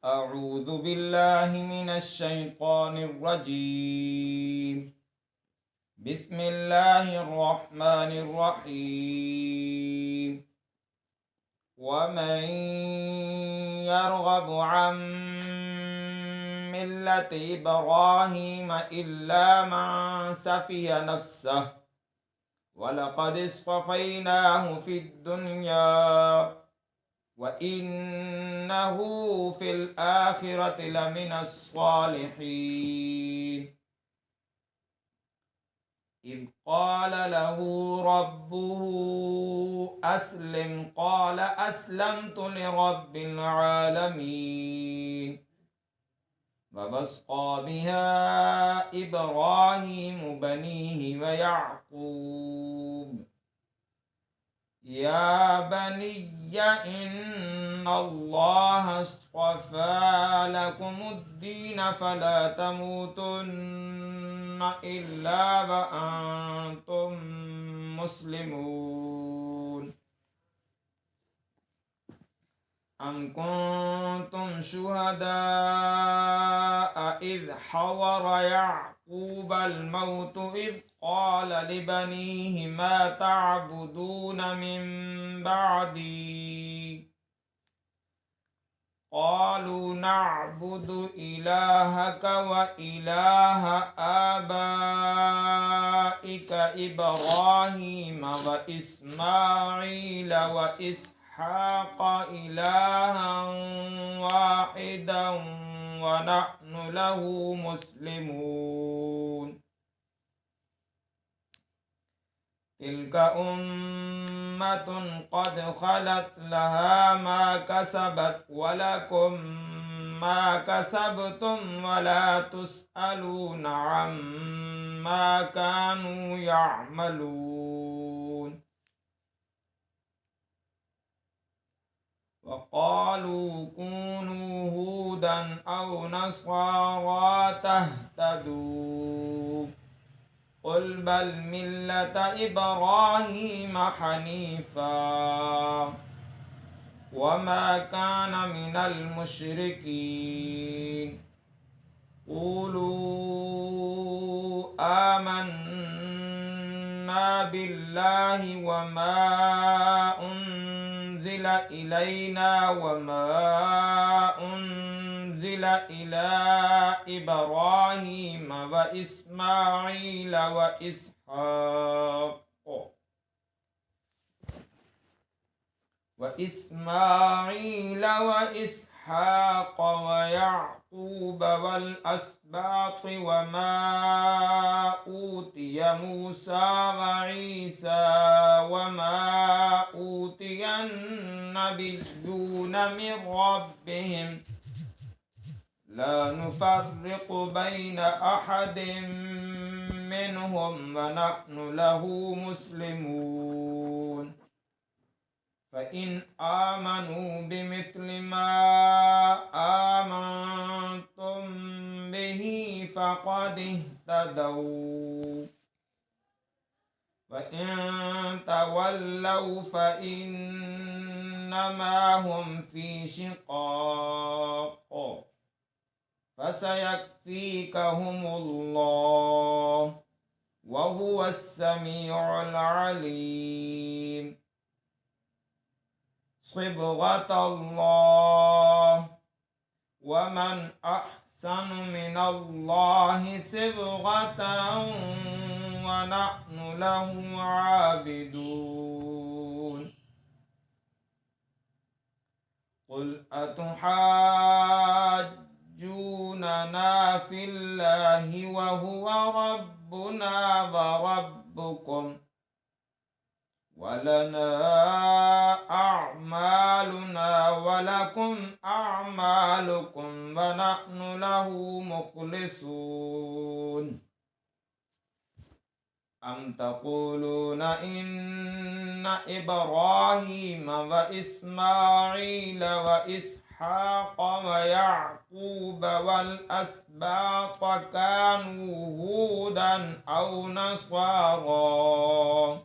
أعوذ بالله من الشيطان الرجيم. بسم الله الرحمن الرحيم. ومن يرغب عن ملة إبراهيم إلا من سفي نفسه ولقد اصطفيناه في الدنيا وإنه في الآخرة لمن الصالحين. إذ قال له ربه أسلم قال أسلمت لرب العالمين. ووصى بها إبراهيم بنيه ويعقوب يا بني إن الله اصطفى لكم الدين فلا تموتن إلا وأنتم مسلمون. أم كنتم شهداء إذ حضر يعقوب الموت إذ قال لبنيه ما تعبدون من بعدي قالوا نعبد إلهك وإله آبائك إبراهيم وإسماعيل وإسحاق إلها واحدا ونحن له مسلمون. تلك أمة قد خلت لها ما كسبت ولكم ما كسبتم ولا تسألون عما كانوا يعملون. وقالوا كونوا هودا أو نصارى تهتدوا قل بل ملة إبراهيم حنيفا وما كان من المشركين. قولوا آمنا بالله وما أنزل إلينا وما أنزل إلى إبراهيم وإسماعيل وإسحاق ويعقوب والأسباط وما أوتي موسى وعيسى وما أوتي النبيون من ربهم لا نفرق بين أحد منهم ونحن له مسلمون. فإن آمنوا بمثل ما آمنتم به فقد اهتدوا وإن تولوا فإنما هم في شقاق فسيكفيكهم الله وهو السميع العليم. صبغة الله ومن أحسن من الله صبغة ونحن له عابدون. قل أتحاجوننا في الله وهو ربنا وربكم ولنا أعمالنا ولكم أعمالكم ونحن له مخلصون. أم تقولون إن إبراهيم وإسماعيل وإسحاق ويعقوب والأسباط كانوا هودا أو نصارى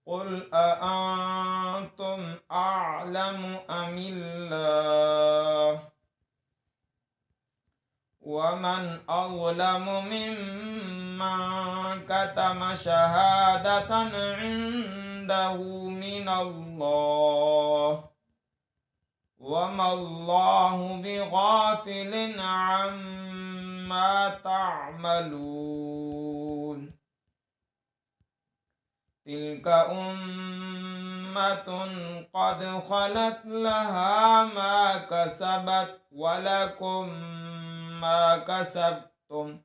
قل أأنتم أعلم أم الله ومن أظلم ممن كتم شهادة عنده من الله وما الله بغافل عما تعملون تلك أمة قد خلت لها ما كسبت ولكم ما كسبتم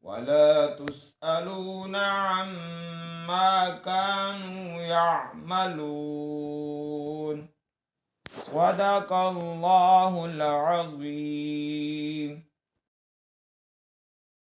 ولا تسألون عما كانوا يعملون صدق الله العظيم.